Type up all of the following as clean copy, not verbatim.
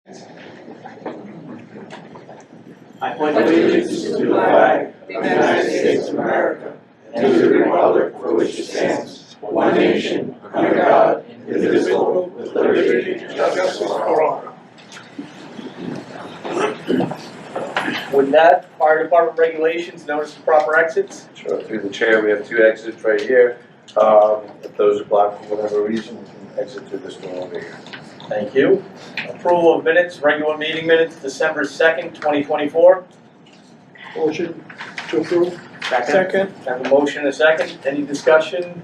I pledge allegiance to the flag of the United States of America and to the republic for which it stands, one nation, under God, indivisible, with liberty and justice for all. With that, fire department regulations, notice of proper exits. Sure, through the chair, we have two exits right here. If those are blocked for whatever reason, we can exit through this door over here. Thank you. Approval of minutes, regular meeting minutes, December 2nd, 2024. Motion to approve. Second. Have a motion and a second. Any discussion?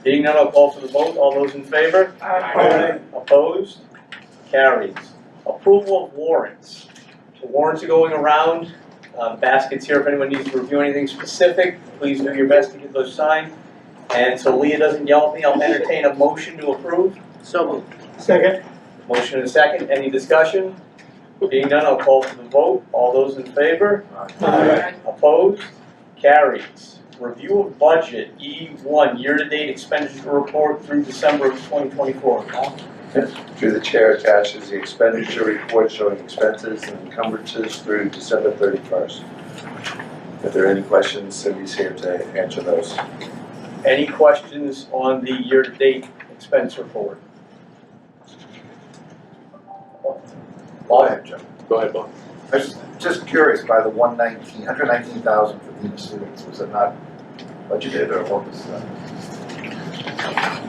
Being none, I'll call for the vote. All those in favor? Aye. Opposed? Carries. Approval of warrants. The warrants are going around. Baskets here if anyone needs to review anything specific. Please do your best to get those signed. And so Leah doesn't yell at me, I'll entertain a motion to approve. So moved. Second. Motion and a second. Any discussion? Being none, I'll call for the vote. All those in favor? Aye. Opposed? Carries. Review of budget, E1, year-to-date expenditure report through December of 2024. Through the chair attaches the expenditure report showing expenses and encumbrances through December 31st. If there are any questions, Cindy's here to answer those. Any questions on the year-to-date expense report? Go ahead, Joe. Go ahead, Bob. I was just curious, by the 119,000 for the students, was it not budgeted or what was that?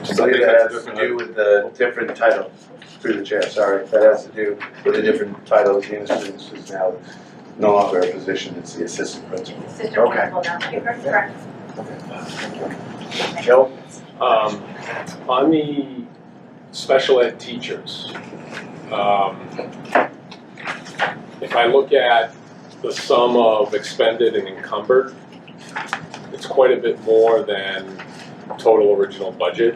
I believe that has to do with the different titles, through the chair, sorry. That has to do with the different titles. The students is now no longer a position, it's the assistant principal. Assistant Okay. principal now, you're correct. Joe? On the special ed teachers, if I look at the sum of expended and encumbered, it's quite a bit more than total original budget.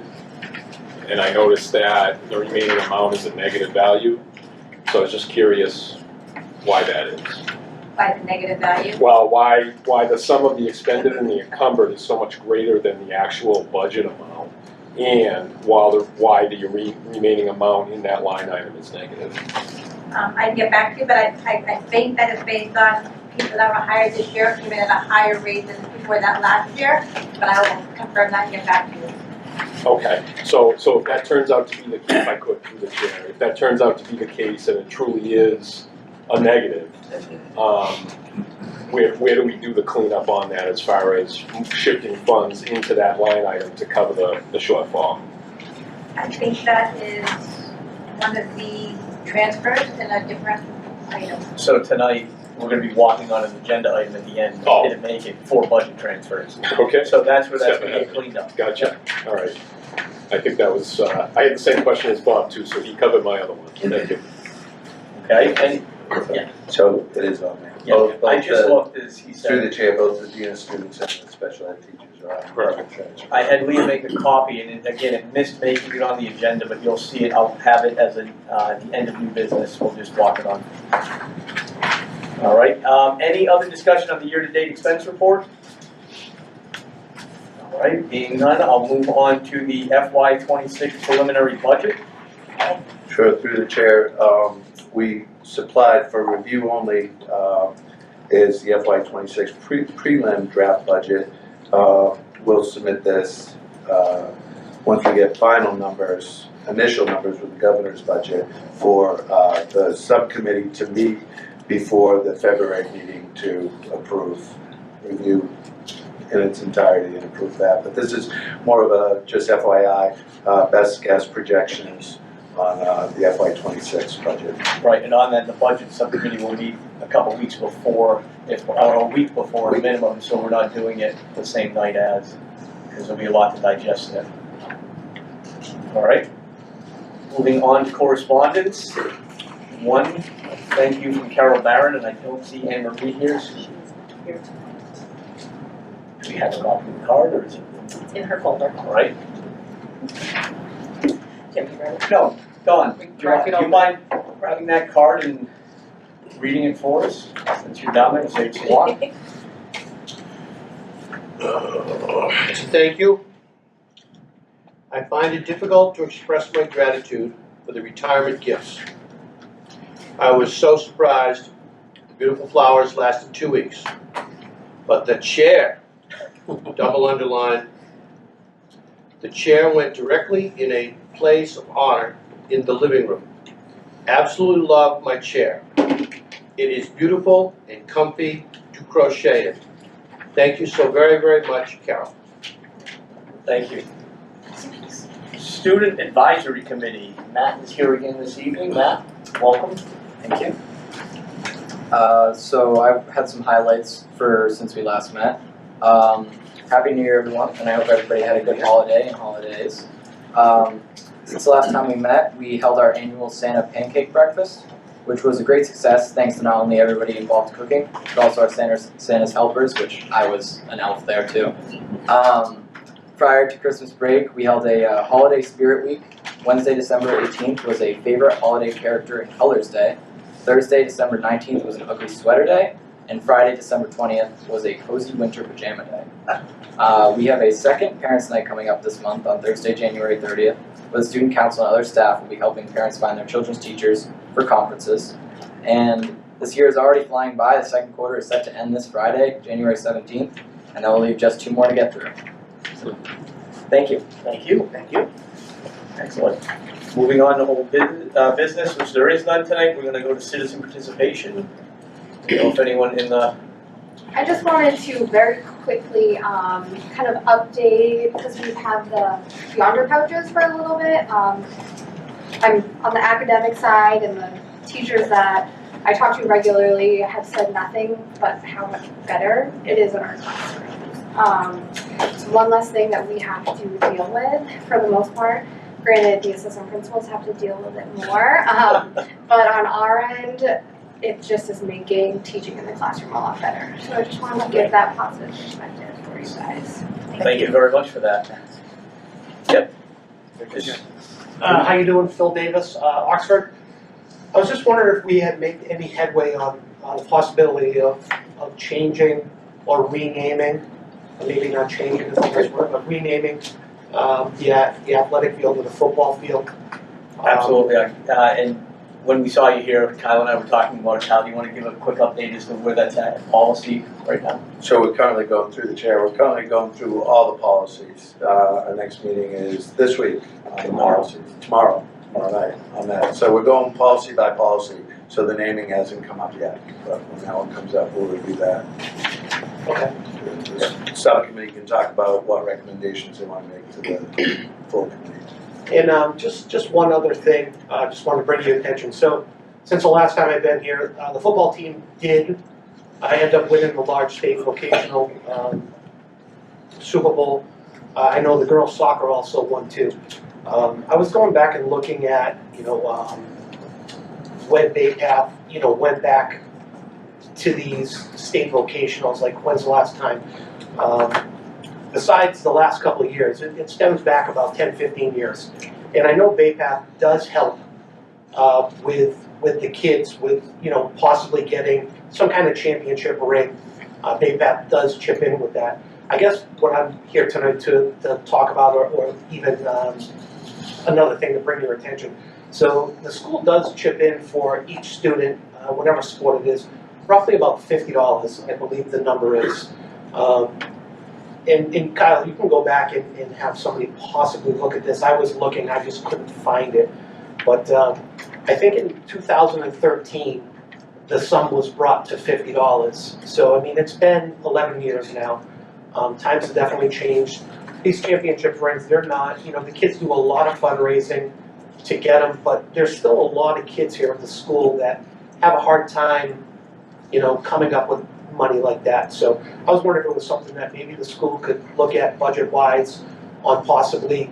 And I noticed that the remaining amount is a negative value. So I was just curious why that is. By the negative value. Well, why the sum of the expended and the encumbered is so much greater than the actual budget amount, and why the remaining amount in that line item is negative. I can get back to you, but I think that is based on people that were hired this year came in at a higher rate than before that last year, but I will confirm that and get back to you. Okay, so if that turns out to be the case, if I could through the chair, if that turns out to be the case and it truly is a negative, where do we do the cleanup on that as far as shifting funds into that line item to cover the shortfall? I think that is one of the transfers in a different item. So tonight, we're gonna be walking on an agenda item at the end. Oh. Didn't make it for budget transfers. Okay, So that's where that's gonna get cleaned up. gotcha, all right. I think that was, I had the same question as Bob too, so he covered my other one, thank you. Okay, and, yeah, So it is on there. yeah, Both I just the- looked as he Through the said. chair, both the dean of students and the special ed teachers are on. Perfect. I had Leah make a copy, and again, it missed making it on the agenda, but you'll see it, I'll have it as the end of new business, we'll just walk it on. All right, any other discussion on the year-to-date expense report? All right, being none, I'll move on to the FY26 preliminary budget. Sure, through the chair, we supplied for review only, is the FY26 prelim draft budget. We'll submit this, once we get final numbers, initial numbers with the governor's budget for, the subcommittee to meet before the February meeting to approve, review in its entirety and approve that. But this is more of a, just FYI, best guess projections on the FY26 budget. Right, and on that, the budget subcommittee will meet a couple weeks before, a week before at minimum, so we're not doing it the same night as, because there'll be a lot to digest there. All right, moving on to correspondence. One, thank you from Carol Barron, and I don't see Anne Marie here. So do we have a copy of the card, or is it? It's in her folder. All right. Jim, you ready? No, Dawn, do Crack it you open. mind grabbing that card and reading it for us, since you're down there, saves a lot? Thank you. I find it difficult to express my gratitude for the retirement gifts I was so surprised. The beautiful flowers lasted 2 weeks. But the chair, double underline, the chair went directly in a place of honor in the living room. Absolutely love my chair. It is beautiful and comfy to crochet in. Thank you so very, very much, Carol. Thank you. Student Advisory Committee, Matt is here again this evening. Matt, welcome. Thank you. So I've had some highlights for since we last met. Happy New Year, everyone, and I hope everybody had a good holiday and holidays. Since the last time we met, we held our annual Santa pancake breakfast, which was a great success thanks to not only everybody involved cooking, but also our Santa's helpers, which I was an elf there too. Prior to Christmas break, we held a holiday spirit week. Wednesday, December 18th was a favorite holiday character and colors day. Thursday, December 19th was an ugly sweater day. And Friday, December 20th was a cozy winter pajama day. We have a second Parents' Night coming up this month on Thursday, January 30th, where the student council and other staff will be helping parents find their children's teachers for conferences. And this year is already flying by. The second quarter is set to end this Friday, January 17th, and that will leave just 2 more to get through. So, thank you. Thank you. Thank you. Excellent. Moving on to old business, which there is none tonight, we're going to go to citizen participation. I don't know if anyone in the... I just wanted to very quickly kind of update, because we have the yonder couches for a little bit. I'm on the academic side, and the teachers that I talk to regularly have said nothing but how much better it is in our classrooms. It's one less thing that we have to deal with for the most part. Granted, the assistant principals have to deal with it more, but on our end, it just is making teaching in the classroom a lot better. So I just wanted to give that positive perspective for you guys. Thank you very much for that. Yep. How you doing, Phil Davis, Oxford? I was just wondering if we had made any headway on the possibility of changing or renaming, or maybe not changing is the best word, but renaming the athletic field or the football field. Absolutely. And when we saw you here, Kyle and I were talking about it. Kyle, do you want to give a quick update as to where that's at, policy right now? So we're currently going through the chair. We're currently going through all the policies. Our next meeting is this week on the policies. Tomorrow night on that. So we're going policy by policy. So the naming hasn't come up yet, but when that one comes up, we'll review that. Okay. The subcommittee can talk about what recommendations they want to make to the full committee. And just one other thing, just wanted to bring to your attention. So since the last time I've been here, the football team did end up winning the large state vocational Super Bowl. I know the girls soccer also won too. I was going back and looking at, when they have, went back to these state vocationals, like when's the last time? Besides the last couple of years, it stems back about 10, 15 years. And I know BayPath does help with the kids with, possibly getting some kind of championship ring. BayPath does chip in with that. I guess what I'm here tonight to talk about, or even another thing to bring your attention. So the school does chip in for each student, whatever sport it is, roughly about $50, I believe the number is. And Kyle, you can go back and have somebody possibly look at this. I was looking, I just couldn't find it. But I think in 2013, the sum was brought to $50. So, I mean, it's been 11 years now. Times have definitely changed. These championship rings, they're not, the kids do a lot of fundraising to get them, but there's still a lot of kids here at the school that have a hard time, coming up with money like that. So I was wondering if it was something that maybe the school could look at budget-wise on possibly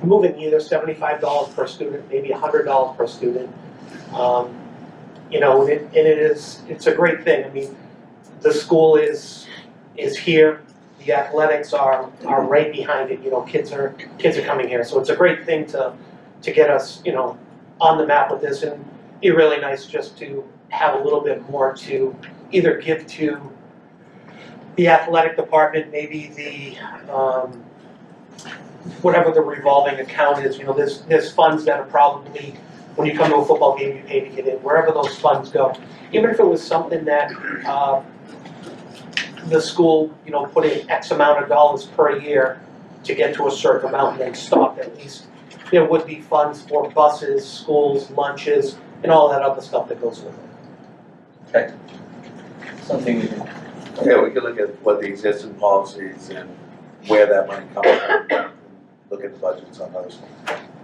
moving either $75 per student, maybe $100 per student. It's a great thing. I mean, the school is here. The athletics are right behind it. Kids are coming here, so it's a great thing to get us, on the map with this, and it'd be really nice just to have a little bit more to either give to the athletic department, maybe the whatever the revolving account is. There's funds that are probably when you come to a football game, you pay to get in, wherever those funds go. Even if it was something that, the school, you know, put in X amount of dollars per year to get to a certain amount and then stop, at least there would be funds for buses, schools, lunches, and all that other stuff that goes with it. Something we can, Yeah, we could look at what the existing policies and where that money comes from, look at the budgets on those.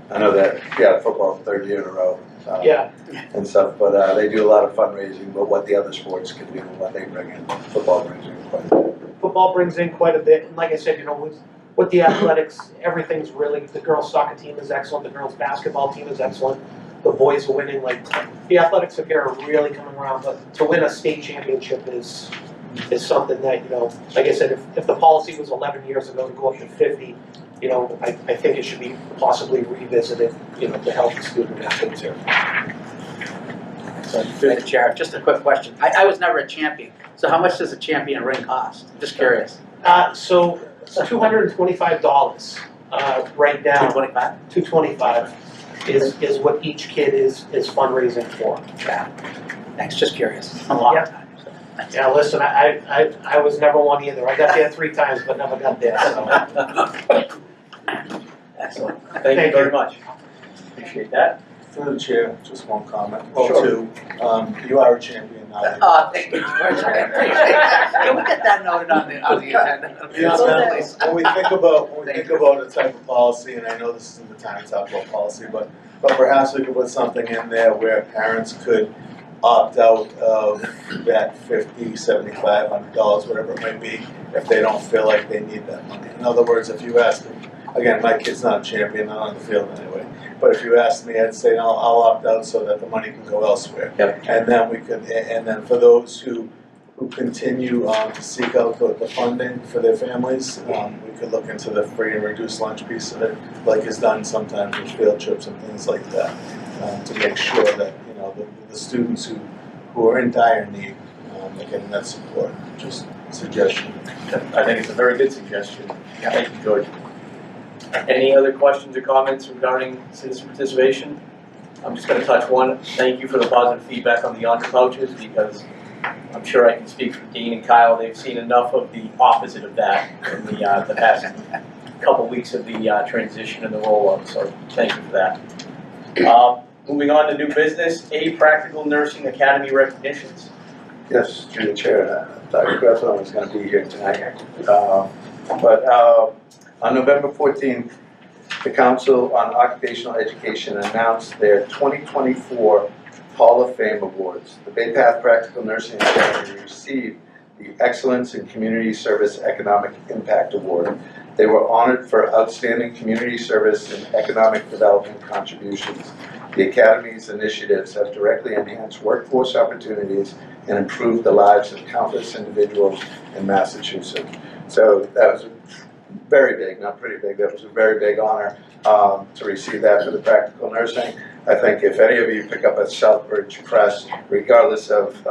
I know that, yeah, football, third year in a row. Yeah, And stuff, but they do a lot of fundraising, but what the other sports can do and what they bring in, football brings in quite a bit. football brings in quite a bit, and like I said, you know, with the athletics, everything's really, the girls' soccer team is excellent, the girls' basketball team is excellent, the boys are winning, like, the athletics up here are really coming around, but to win a state championship is something that, you know, like I said, if the policy was 11 years ago to go up to 50, you know, I think it should be possibly revisited, you know, to help the student athletes here. Madam Chair, just a quick question. I was never a champion, so how much does a champion ring cost? Just curious. So it's $225 right now. $225? $225 is what each kid is fundraising for. Yeah. Thanks, just curious. A lot of times. Yeah, listen, I was never one either. I got there 3 times, but never got there, so. excellent. Thank you very much. Appreciate that. Through the chair, just one comment. Sure. Two, you are a champion now. Oh, thank you, George. I appreciate it. Can we get that noted on the agenda? Yeah, when we think about a type of policy, and I know this isn't the time to talk about policy, but perhaps we could put something in there where parents could opt out of that $50, $75, $100, whatever it might be, if they don't feel like they need that money. In other words, if you ask them, again, my kid's not a champion, not on the field anyway, but if you asked me, I'd say, no, I'll opt out so that the money can go elsewhere. Yep. And then we could, and then for those who continue to seek out the funding for their families, we could look into the free and reduced lunch piece of it, like is done sometimes with field trips and things like that, to make sure that, you know, the students who are in dire need are getting that support. Just a suggestion. I think it's a very good suggestion. Thank you, George. Any other questions or comments regarding citizen participation? I'm just gonna touch one. Thank you for the positive feedback on the honor pouches, because I'm sure I can speak for Dean and Kyle. They've seen enough of the opposite of that in the past couple weeks of the transition and the roll-up, so thank you for that. Moving on to new business, Practical Nursing Academy recognitions. Yes, through the chair, Dr. Grethel is going to be here tonight. On November 14th, the Council on Occupational Education announced their 2024 Hall of Fame Awards. The Bay Path Practical Nursing Academy received the Excellence in Community Service Economic Impact Award. They were honored for outstanding community service and economic development contributions. The Academy's initiatives have directly enhanced workforce opportunities and improved the lives of countless individuals in Massachusetts. So that was very big, not pretty big, that was a very big honor to receive that for the practical nursing. I think if any of you pick up a Southbridge Press, regardless of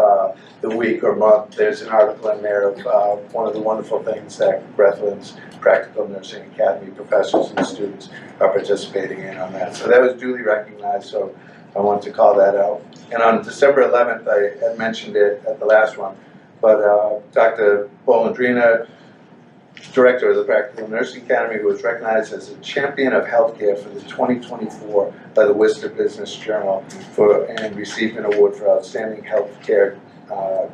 the week or month, there's an article in there of one of the wonderful things that Grethlin's Practical Nursing Academy professors and students are participating in on that. So that was duly recognized, so I wanted to call that out. And on December 11th, I had mentioned it at the last one, but Dr. Bolandrina, Director of the Practical Nursing Academy, who was recognized as a champion of healthcare for the 2024 by the Worcester Business Journal and received an award for outstanding healthcare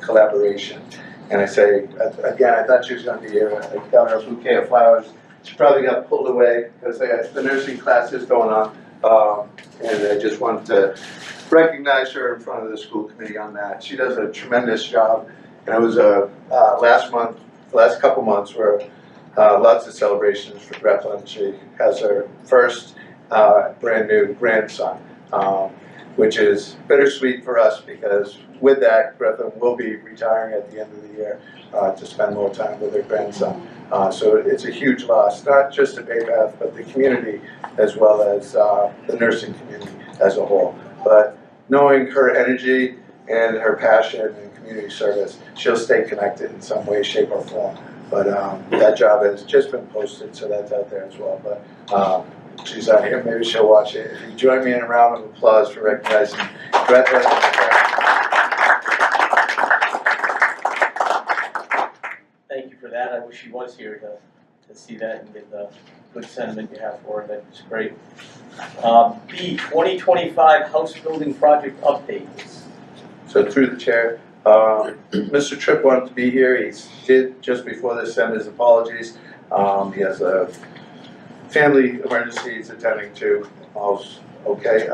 collaboration. And I say, again, I thought she was going to be here. I got her a bouquet of flowers. She probably got pulled away because they had the nursing classes going on. And I just wanted to recognize her in front of the school committee on that. She does a tremendous job. And it was last couple months were lots of celebrations for Grethel. She has her first brand new grandson, which is bittersweet for us because with that, Grethel will be retiring at the end of the year to spend more time with her grandson. So it's a huge loss, not just to Bay Path, but the community as well as the nursing community as a whole. But knowing her energy and her passion and community service, she'll stay connected in some way, shape, or form. But that job has just been posted, so that's out there as well. But she's on here, maybe she'll watch it. If you join me in a round of applause for recognizing Greta. Thank you for that. I wish she was here to see that and get the good sentiment you have for her. That's great. B, 2025 house building project updates. So through the chair, Mr. Tripp wanted to be here. He did just before this send his apologies. He has a family emergency he's attending to. All's okay.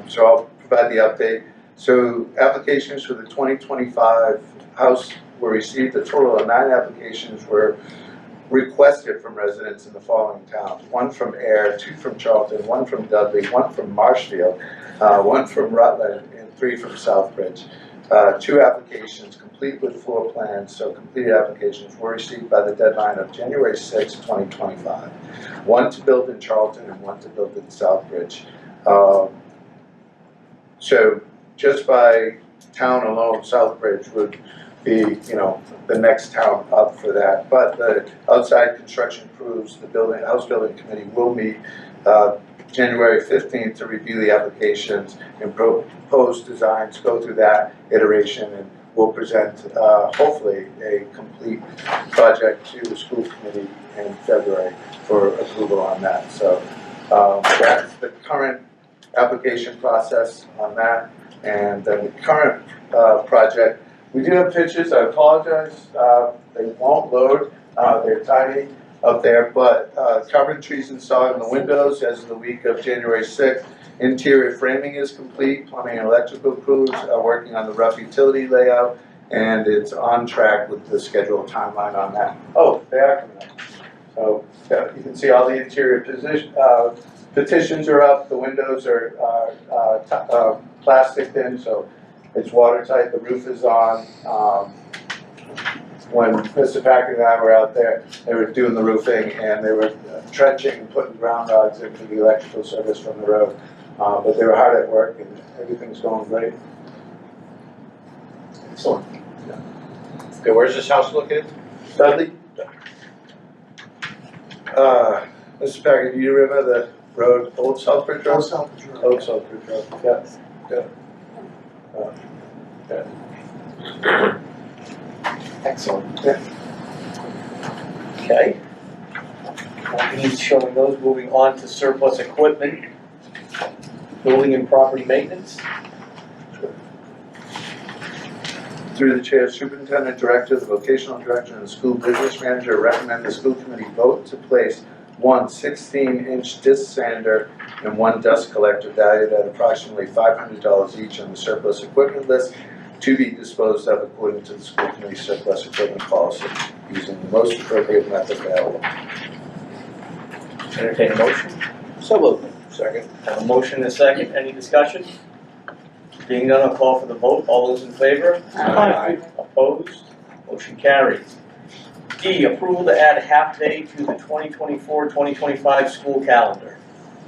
So I'll provide the update. So applications for the 2025 house were received. A total of 9 applications were requested from residents in the following towns: 1 from Air, 2 from Charlton, 1 from Dudley, 1 from Marshfield, 1 from Rutland, and 3 from Southbridge. 2 applications complete with floor plans, so completed applications were received by the deadline of January 6, 2025. 1 to build in Charlton and 1 to build in Southbridge. So just by town alone, Southbridge would be, the next town up for that. But the outside construction crews, the house building committee will meet January 15th to review the applications and propose designs, go through that iteration, and we'll present hopefully a complete project to the school committee in February for approval on that. So that's the current application process on that. And then the current project, we do have pictures. I apologize, they won't load. They're tiny up there, but carpentry's installed in the windows as of the week of January 6th. Interior framing is complete. Plumbing and electrical crews are working on the rough utility layout, and it's on track with the scheduled timeline on that. Oh, they are coming up. So you can see all the interior petitions are up. The windows are plastic thin, so it's watertight. The roof is on. When Mr. Packard and I were out there, they were doing the roofing and they were trenching and putting ground rods in for the electrical service from the road. But they were hard at work and everything's going great. Excellent. Okay, where's this house located? Dudley? Mr. Packard, do you remember the road, Old Southbridge Road? Old Southbridge Road, yeah. Excellent. Okay. He's showing those. Moving on to surplus equipment, building and property maintenance. Through the chair, superintendent, director, the vocational director, and the school business manager recommend the school committee vote to place 1 16-inch disc sander and 1 dust collector valued at approximately $500 each on the surplus equipment list, to be disposed of according to the school committee surplus equipment policy, using the most appropriate method available. Entertain a motion. So moved. Second. Have a motion and a second. Any discussion? Being none, I'll call for the vote. All those in favor? Aye. Opposed? Motion carries. D, approval to add half day to the 2024-2025 school calendar.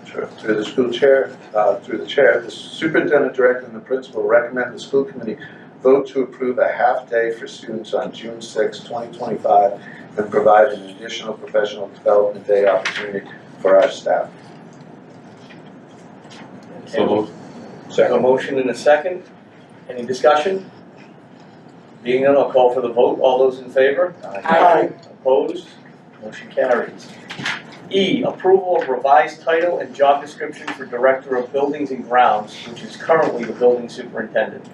Sure. Through the school chair, the superintendent, director, and the principal recommend the school committee vote to approve a half day for students on June 6, 2025, and provide an additional professional development day opportunity for our staff. So moved. A motion and a second. Any discussion? Being none, I'll call for the vote. All those in favor? Aye. Opposed? Motion carries. E, approval of revised title and job description for Director of Buildings and Grounds, which is currently the Building Superintendent.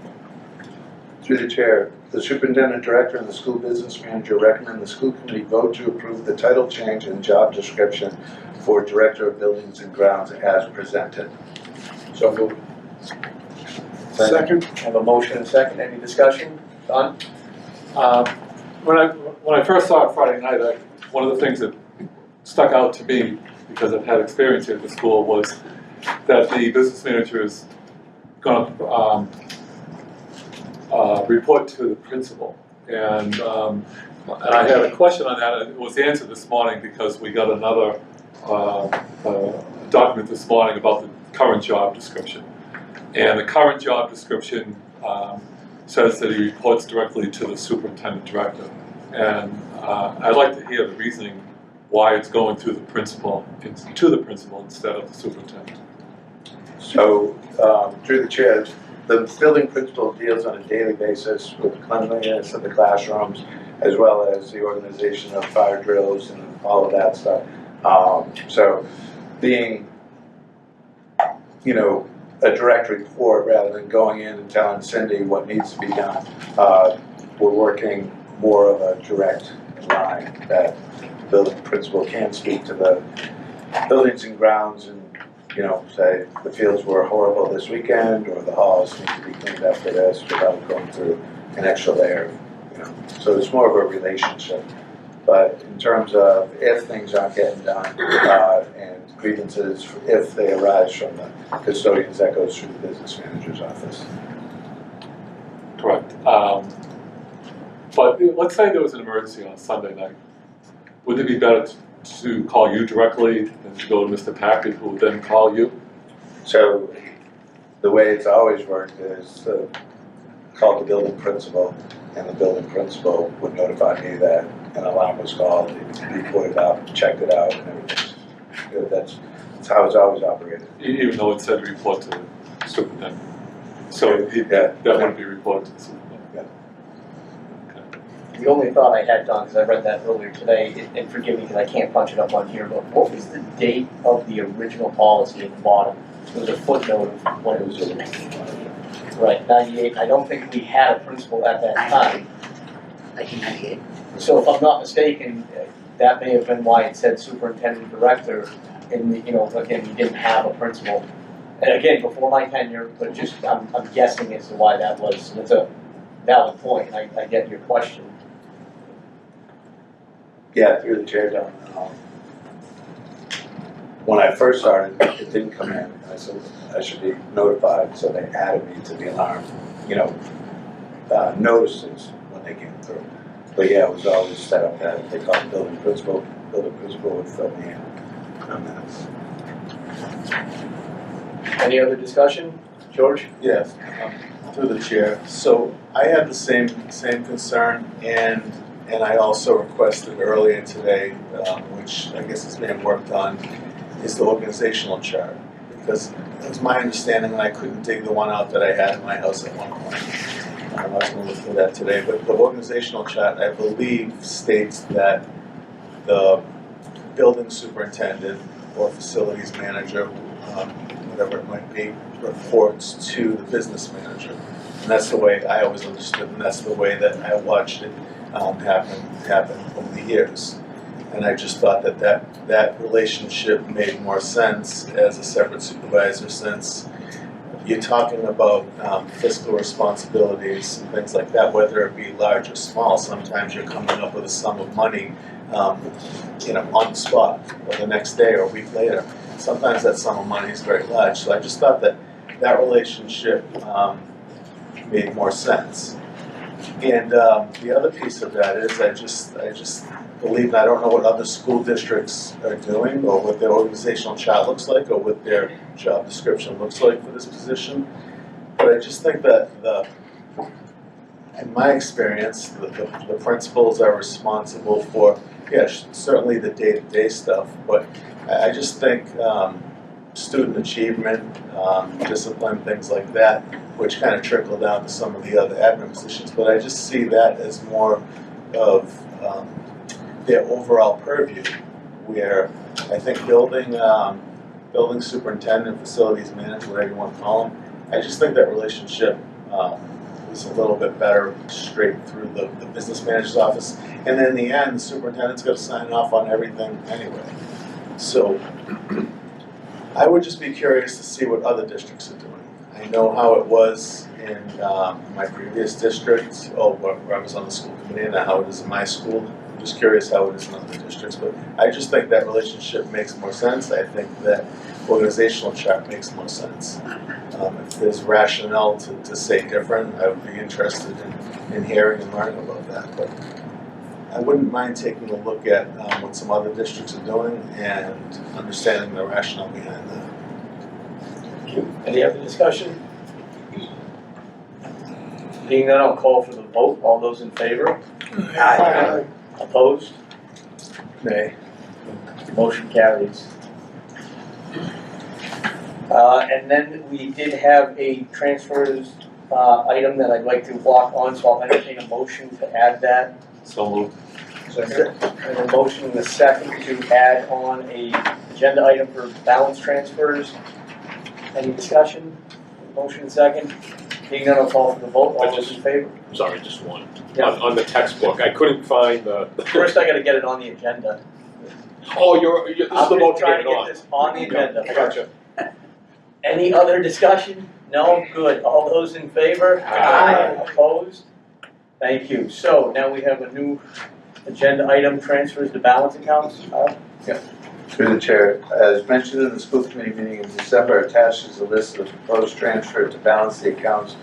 Through the chair, the superintendent, director, and the school business manager recommend the school committee vote to approve the title change and job description for Director of Buildings and Grounds as presented. So moved. Second. Have a motion and a second. Any discussion? Don? When I first saw it Friday night, one of the things that stuck out to me, because I've had experience here at the school, was that the business manager is going to report to the principal. And I had a question on that, and it was answered this morning because we got another document this morning about the current job description. And the current job description says that he reports directly to the superintendent director. And I'd like to hear the reasoning why it's going through the principal, to the principal instead of the superintendent. So, through the chair, the building principal deals on a daily basis with cleanliness of the classrooms, as well as the organization of fire drills and all of that stuff. So being, you know, a direct report rather than going in and telling Cindy what needs to be done, we're working more of a direct line that the building principal can speak to the buildings and grounds and, you know, say the fields were horrible this weekend or the halls need to be cleaned up for this without going through an extra layer, you know. So it's more of a relationship. But in terms of if things aren't getting done and grievances, if they arise from the custodians, that goes through the business manager's office. Correct. But let's say there was an emergency on Sunday night. Wouldn't it be better to call you directly than to go to Mr. Packard, who would then call you? So the way it's always worked is call the building principal, and the building principal would notify me that an alarm was called, he put it up, checked it out, and everything's good. That's how it's always operated. Even though it said report to the superintendent. So Yeah. that wouldn't be reported to the superintendent. The only thought I had, Don, because I read that earlier today, and forgive me because I can't punch it up on here, but what was the date of the original policy at the bottom? There was a footnote of when it was written. Right, 98. I don't think we had a principal at that time. 1998. So if I'm not mistaken, that may have been why it said superintendent director, and, you know, again, we didn't have a principal. And again, before my tenure, but just, I'm guessing as to why that was, and it's a valid point, and I get your question. Yeah, through the chair down. When I first started, it didn't come in. I said I should be notified, so they added me to the alarm, you know, notices when they came through. But yeah, it was always set up that they called the building principal would fill me in on that. Any other discussion? George? Yes, through the chair. So I had the same concern, and I also requested earlier today, which I guess is being worked on, is the organizational chart. Because it was my understanding, and I couldn't dig the one out that I had in my house at one point. I was going to look through that today, but the organizational chart, I believe, states that the building superintendent or facilities manager, whatever it might be, reports to the business manager. And that's the way I always understood, and that's the way that I watched it happen over the years. And I just thought that relationship made more sense as a separate supervisor, since you're talking about fiscal responsibilities and things like that, whether it be large or small. Sometimes you're coming up with a sum of money, you know, on the spot, or the next day or a week later. Sometimes that sum of money is very large. So I just thought that relationship made more sense. And the other piece of that is I just believe, and I don't know what other school districts are doing, or what their organizational chart looks like, or what their job description looks like for this position. But I just think that in my experience, the principals are responsible for, yes, certainly the day-to-day stuff, but I just think student achievement, discipline, things like that, which kind of trickle down to some of the other admin positions. But I just see that as more of their overall purview, where I think building superintendent, facilities manager, whatever you want to call them, I just think that relationship is a little bit better straight through the business manager's office. And then in the end, the superintendent's got to sign off on everything anyway. So I would just be curious to see what other districts are doing. I know how it was in my previous district, where I was on the school committee, and how it is in my school. I'm just curious how it is in other districts, but I just think that relationship makes more sense. I think that organizational chart makes more sense. If there's rationale to say different, I would be interested in hearing and learning about that. But I wouldn't mind taking a look at what some other districts are doing and understanding the rationale behind that. Any other discussion? Being none, I'll call for the vote. All those in favor? Aye. Opposed? Nay. Motion carries. And then we did have a transfers item that I'd like to walk on, so I'll entertain a motion to add that. So moved. And a motion in the second to add on a agenda item for balance transfers. Any discussion? Motion second. Being none, I'll call for the vote. All those in favor? Sorry, just one. Yeah. On the textbook, I couldn't find the. First, I gotta get it on the agenda. Oh, this is I'm the vote just to trying get to it get on. this on the agenda. I gotcha. Any other discussion? No? Good. All those in favor? Aye. Opposed? Thank you. So now we have a new agenda item, transfers to balance accounts. Through the chair, as mentioned in the school committee meeting in December, attached is a list of the proposed transfer to balance the accounts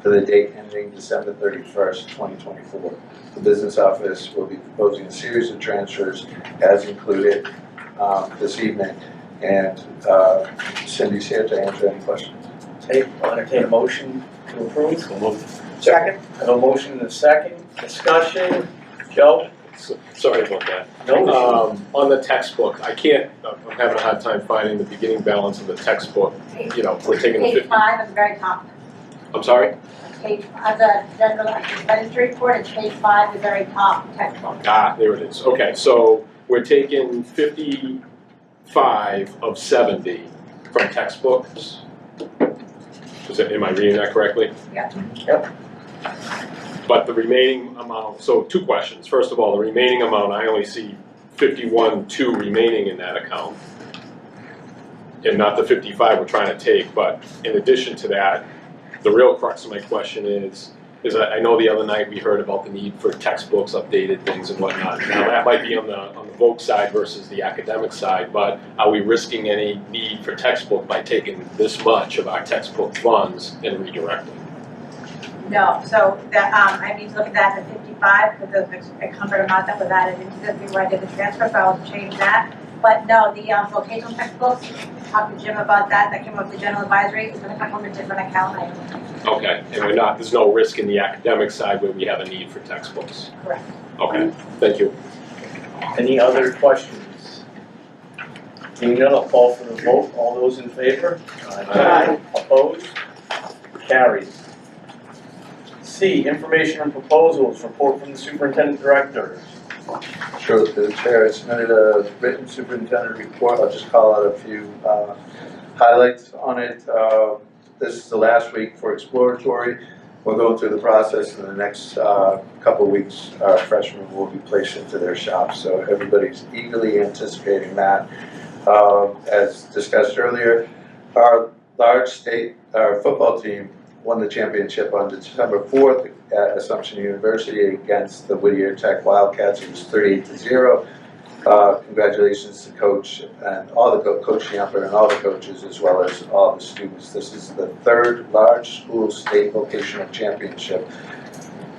for the date ending December 31st, 2024. The business office will be proposing a series of transfers as included this evening. And Cindy's here to answer any questions. Okay, I'll entertain a motion to approve. So moved. Second. I have a motion and a second. Discussion. Joe? Sorry about that. No. On the textbook, I'm having a hard time finding the beginning balance of the textbook. You know, we're taking the Page 50. 5 at the very top. I'm sorry? Page, of the general expenditure report, it's page 5, the very top textbook. Ah, there it is. Okay, so we're taking 55 of 70 from textbooks. Am I reading that correctly? Yep. But the remaining amount, so two questions. First of all, the remaining amount, I only see 51.2 remaining in that account. And not the 55 we're trying to take, but in addition to that, the real crux of my question is I know the other night we heard about the need for textbooks, updated things and whatnot. Now that might be on the voc side versus the academic side, but are we risking any need for textbook by taking this much of our textbook funds and redirecting? No, so that, I need to look at that at 55, because there's a encumbered amount that was added into this before I did the transfer, so I'll change that. But no, the vocational textbooks, talked to Jim about that came up with the general advisory, it's gonna come from a different account item. Okay, and there's no risk in the academic side where we have a need for textbooks? Correct. Okay, thank you. Any other questions? Being none, I'll call for the vote. All those in favor? Aye. Opposed? Carries. C, information and proposals, report from the superintendent director. Sure, through the chair, I submitted a written superintendent report. I'll just call out a few highlights on it. This is the last week for exploratory. We're going through the process. In the next couple of weeks, our freshmen will be placed into their shops. So everybody's eagerly anticipating that. As discussed earlier, our football team won the championship on December 4th at Assumption University against the Whittier Tech Wildcats. It was 38-0. Congratulations to coach and all the coach Yamper and all the coaches, as well as all the students. This is the third large school state vocational championship,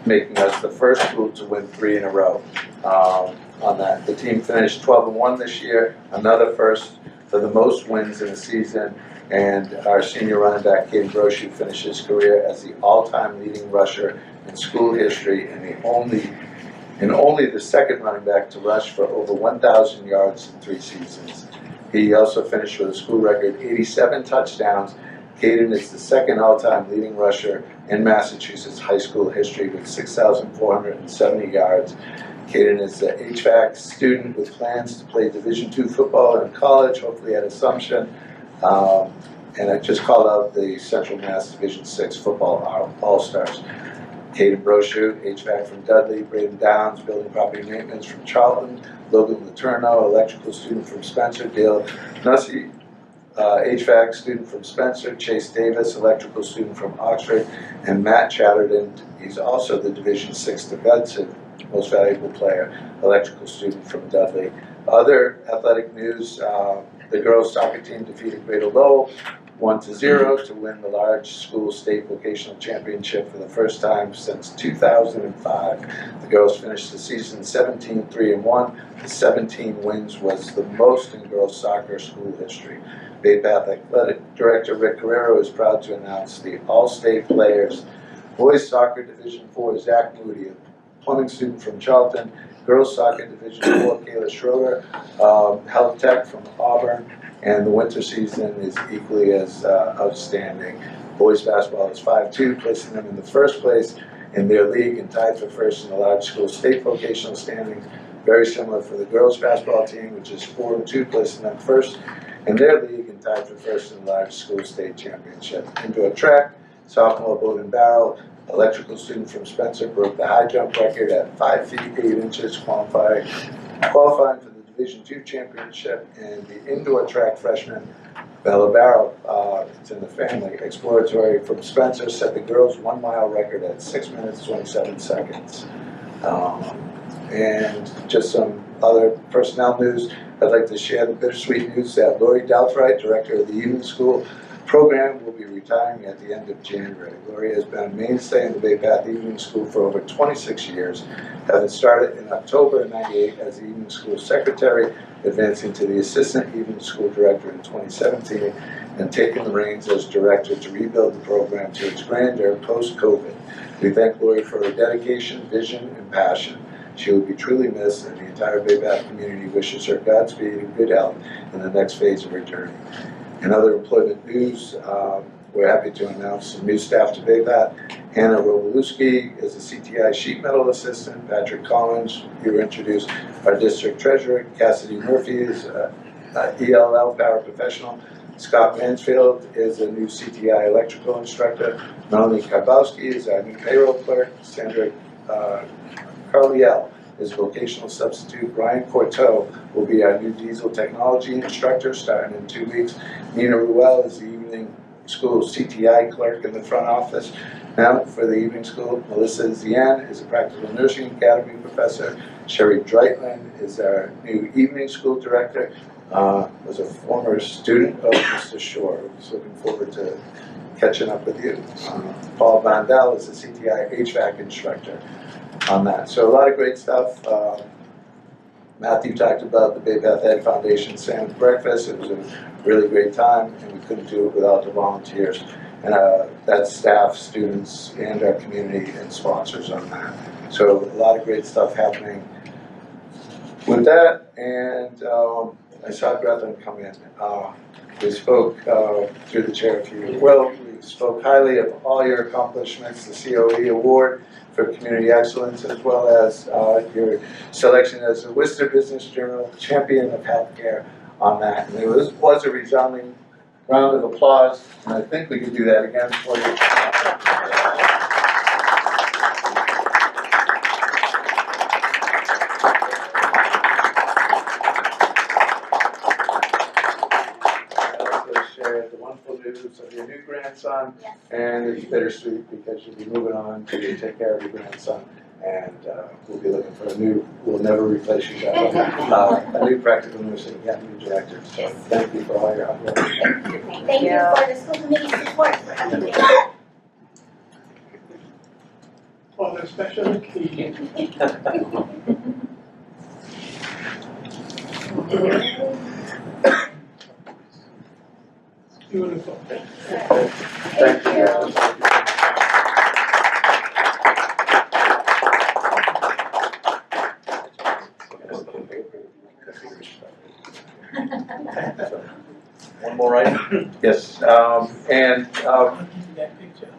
making us the first school to win 3 in a row on that. The team finished 12-1 this year, another first for the most wins in a season. And our senior running back, Kaden Brochu, finished his career as the all-time leading rusher in school history and only the second running back to rush for over 1,000 yards in 3 seasons. He also finished with a school record 87 touchdowns. Kaden is the second all-time leading rusher in Massachusetts high school history with 6,470 yards. Kaden is an HVAC student with plans to play Division II football in college, hopefully at Assumption. And I just called out the Central Mass Division VI football All-Stars. Kaden Brochu, HVAC from Dudley, Braden Downs, building property maintenance from Charlton, Logan Letourneau, electrical student from Spencer, Dale Nussey, HVAC student from Spencer, Chase Davis, electrical student from Oxford, and Matt Chatterton, he's also the Division VI defensive most valuable player, electrical student from Dudley. Other athletic news, the girls soccer team defeated Greater Lowell 1-0 to win the large school state vocational championship for the first time since 2005. The girls finished the season 17-3-1. The 17 wins was the most in girls soccer school history. Bay Path Athletic Director Rick Guerrero is proud to announce the all-state players. Boys Soccer Division IV, Zach Moody, plumbing student from Charlton, girls soccer Division IV, Kayla Schroeder, health tech from Auburn, and the winter season is equally as outstanding. Boys basketball is 5-2, placing them in the first place in their league and tied for first in the large school state vocational standings. Very similar for the girls basketball team, which is 4-2, placing them first in their league and tied for first in the large school state championship. Indoor track, sophomore bow and barrel, electrical student from Spencer broke the high jump record at 5 feet 8 inches, qualifying for the Division II championship. And the indoor track freshman, Bella Barrow, it's in the family, exploratory from Spencer, set the girls' 1 mile record at 6 minutes 27 seconds. And just some other personnel news. I'd like to share the bittersweet news that Lori Douthright, director of the evening school program, will be retiring at the end of January. Lori has been a mainstay in the Bay Path Evening School for over 26 years, having started in October of '98 as the evening school secretary, advancing to the assistant evening school director in 2017, and taking the reins as director to rebuild the program to its grandeur post-COVID. We thank Lori for her dedication, vision, and passion. She will be truly missed, and the entire Bay Path community wishes her Godspeed and good health in the next phase of her journey. In other employment news, we're happy to announce some new staff to Bay Path. Hannah Robolewski is a CTI sheet metal assistant. Patrick Collins, you were introduced, our district treasurer. Cassidy Murphy is ELL paraprofessional. Scott Mansfield is a new CTI electrical instructor. Melanie Karbowski is our new payroll clerk. Sandra Carliel is vocational substitute. Brian Corteau will be our new diesel technology instructor starting in 2 weeks. Nina Ruel is the evening school CTI clerk in the front office. Now for the evening school, Melissa Zien is a practical nursing academy professor. Sherry Dreitland is our new evening school director. Was a former student of Mr. Shore. So looking forward to catching up with you. Paul Vandal is a CTI HVAC instructor on that. So a lot of great stuff. Matthew talked about the Bay Path Ed Foundation Sandwich Breakfast. It was a really great time, and we couldn't do it without the volunteers. And that's staff, students, and our community and sponsors on that. So a lot of great stuff happening with that. And I saw Brethren come in. We spoke through the chair, if you will. We spoke highly of all your accomplishments, the COE Award for Community Excellence, as well as your selection as the Worcester Business Journal Champion of Healthcare on that. And it was a resounding round of applause, and I think we could do that again for you. Of your new grandson, Yes. And it's bittersweet because you'll be moving on to take care of your grandson, and we'll be looking for we'll never replace you guys, a new practical nursing academy director. So thank you for all your hard work. Thank you for the school committee support for everything. On a special occasion. Beautiful. Thank you. One more item? Yes,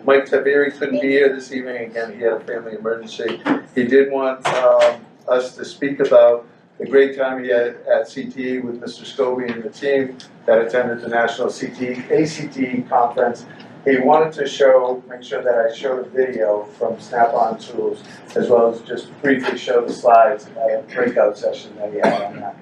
Mike Tiberi couldn't be here this evening. Again, he had a family emergency. He did want us to speak about the great time he had at CTE with Mr. Scobie and the team that attended the National ACTE conference. He wanted to make sure that I showed a video from Snap-on Tools, as well as just briefly show the slides at a breakout session that he had on that.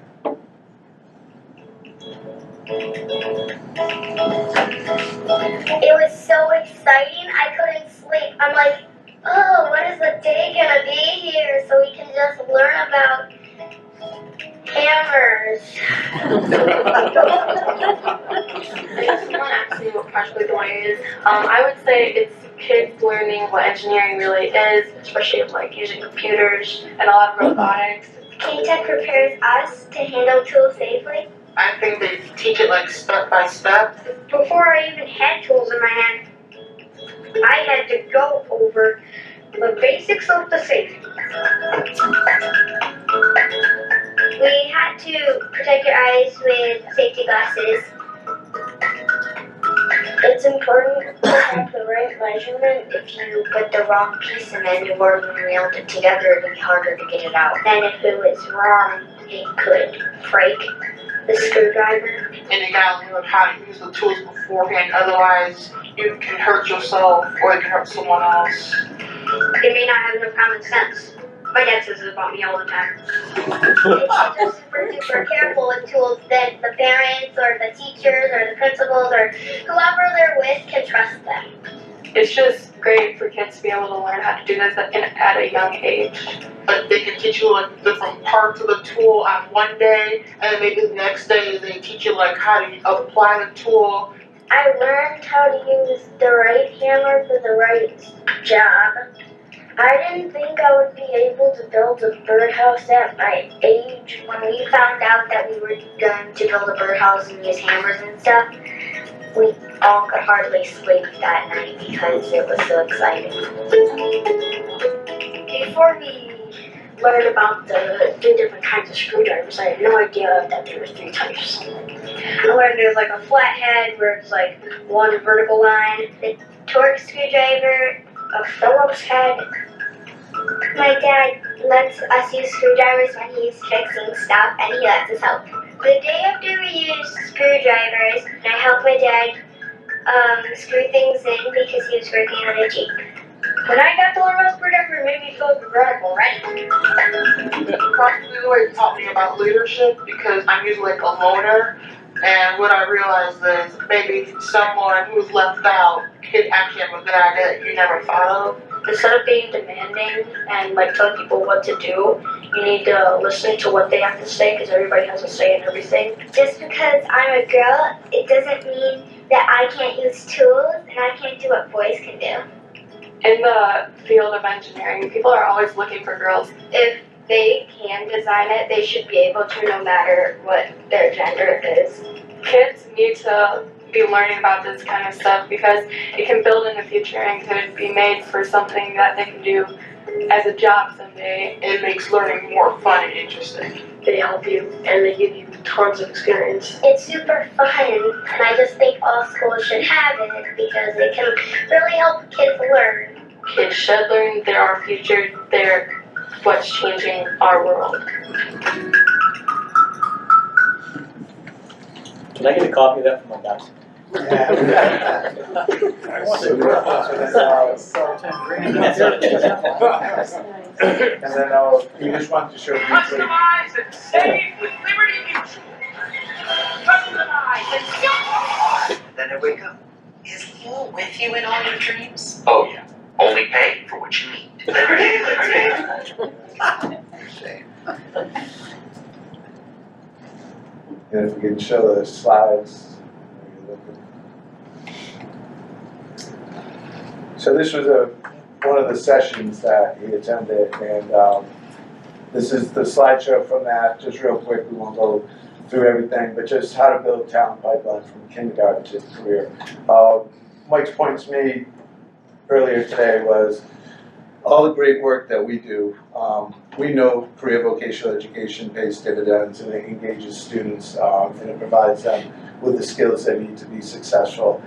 It was so exciting, I couldn't sleep. I'm like, oh, when is the day gonna be here so we can just learn about hammers? Actually, what practically the way is, I would say it's kids learning what engineering really is, especially like using computers and a lot of robotics. K-Tech prepares us to handle tools safely. I think they teach it like step by step. Before I even had tools in my hand, I had to go over the basics of the safety. We had to protect your eyes with safety glasses. It's important to have the right measurement. If you put the wrong piece and then you were to weld it together, it'd be harder to get it out. And if it was wrong, it could break the screwdriver. And you gotta learn how to use the tools beforehand, otherwise you can hurt yourself or you can hurt someone else. They may not have no common sense. My dad says this about me all the time. If you're super duper careful with tools, then the parents or the teachers or the principals or whoever they're with can trust them. It's just great for kids to be able to learn how to do this at a young age. Like they can teach you like different parts of the tool on one day, and then maybe the next day they teach you like how to apply the tool. I learned how to use the right hammer for the right job. I didn't think I would be able to build a birdhouse at my age. When we found out that we were going to build a birdhouse and use hammers and stuff, we all could hardly sleep that night because it was so exciting. Before we learned about the 3 different kinds of screwdrivers, I had no idea that there were 3 types. I learned there's like a flathead where it's like one vertical line, the torque screwdriver, a Phillips head. My dad lets us use screwdrivers when he's fixing stuff, and he lets us help. The day after we used screwdrivers, I helped my dad screw things in because he was working on a Jeep. When I got to learn about screwdriver, it made me feel dramatic already. Probably the way it taught me about leadership, because I'm usually like a loner, and what I realized is maybe someone who's left out could actually have a good idea that you never thought of. Instead of being demanding and like telling people what to do, you need to listen to what they have to say because everybody has a say in everything. Just because I'm a girl, it doesn't mean that I can't use tools and I can't do what boys can do. In the field of engineering, people are always looking for girls. If they can design it, they should be able to no matter what their gender is. Kids need to be learning about this kind of stuff because it can build in the future and could be made for something that they can do as a job someday. It makes learning more fun and interesting. They help you and they give you tons of experience. It's super fun, and I just think all schools should have it because it can really help kids learn. Kids should learn. They're our future. They're what's changing our world. Can I get a copy of that from my guys? And then you just want to show briefly. Customize and save with Liberty Mutual. Customize and save. Then I wake up. Is Lil with you in all your dreams? Oh yeah. Only pay for what you need. Liberty, liberty. Shame. And if we can show the slides. So this was one of the sessions that he attended, and this is the slideshow from that, just real quick, we won't go through everything, but just how to build talent pipeline from kindergarten to career. Mike's point to me earlier today was all the great work that we do. We know career vocational education pays dividends and it engages students and it provides them with the skills they need to be successful.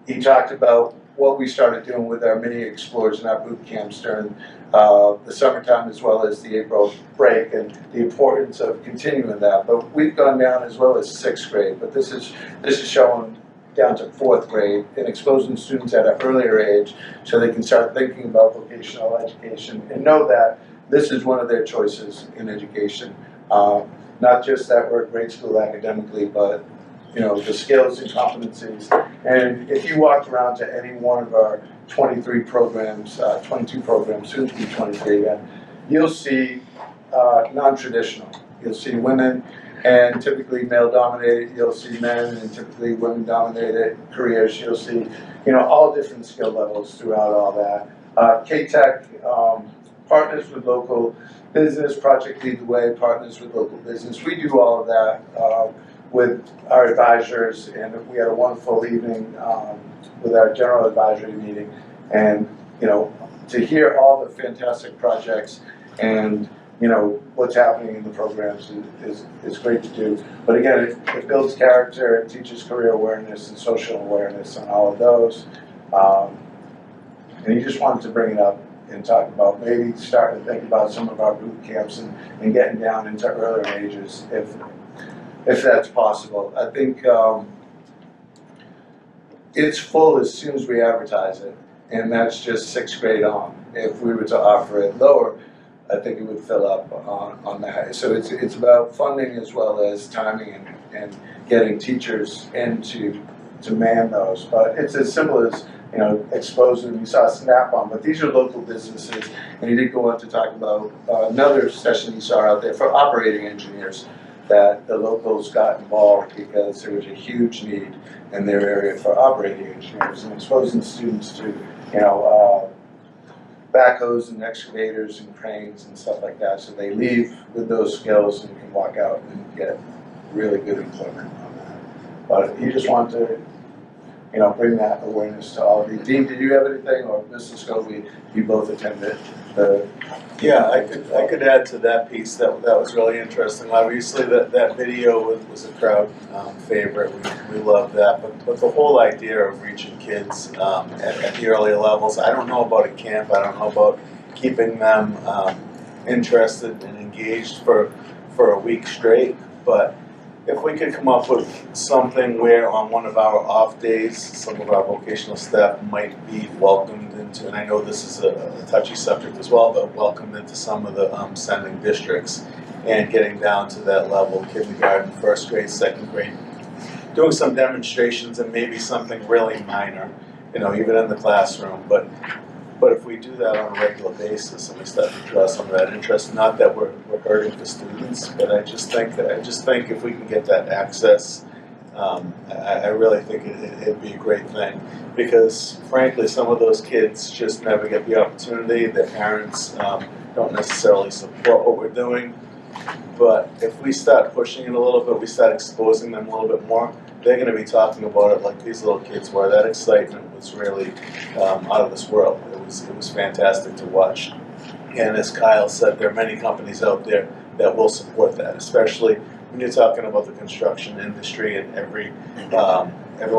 He talked about what we started doing with our mini explorers and our boot camps during the summertime as well as the April break and the importance of continuing that. But we've gone down as well as 6th grade, but this is showing down to 4th grade and exposing students at an earlier age so they can start thinking about vocational education and know that this is one of their choices in education. Not just that we're at grade school academically, but you know, the skills and competencies. And if you walked around to any one of our 23 programs, 22 programs, soon to be 23 again, you'll see non-traditional. You'll see women and typically male-dominated. You'll see men and typically women-dominated careers. You'll see, you know, all different skill levels throughout all that. K-Tech partners with local business, Project Lead the Way, partners with local business. We do all of that with our advisors, and we had a wonderful evening with our general advisory meeting. And you know, to hear all the fantastic projects and, you know, what's happening in the programs is great to do. But again, it builds character, it teaches career awareness and social awareness and all of those. And he just wanted to bring it up and talk about maybe starting to think about some of our boot camps and getting down into earlier ages if that's possible. I think it's full as soon as we advertise it, and that's just 6th grade on. If we were to offer it lower, I think it would fill up on that. So it's about funding as well as timing and getting teachers in to man those. But it's as simple as, you know, exposing. You saw Snap-on, but these are local businesses. And he did go on to talk about another session he saw out there for operating engineers, that the locals got involved because there was a huge need in their area for operating engineers, and exposing students to, you know, backhoes and excavators and cranes and stuff like that, so they leave with those skills and can walk out and get really good employment on that. But he just wanted to, you know, bring that awareness to all of you. Dean, did you have anything, or Mr. Scobie, you both attended the? Yeah, I could add to that piece. That was really interesting. Obviously, that video was a crowd favorite. We love that. But the whole idea of reaching kids at the earlier levels, I don't know about a camp. I don't know about keeping them interested and engaged for a week straight. But if we could come up with something where on one of our off days, some of our vocational staff might be welcomed into, and I know this is a touchy subject as well, but welcomed into some of the sending districts and getting down to that level, kindergarten, 1st grade, 2nd grade, doing some demonstrations and maybe something really minor, you know, even in the classroom. But if we do that on a regular basis and we start to draw some of that interest, not that we're hurting the students, but I just think if we can get that access, I really think it'd be a great thing, because frankly, some of those kids just never get the opportunity. Their parents don't necessarily support what we're doing. But if we start pushing it a little bit, we start exposing them a little bit more, they're going to be talking about it like these little kids were. That excitement was really out of this world. It was fantastic to watch. And as Kyle said, there are many companies out there that will support that, especially when you're talking about the construction industry, and everyone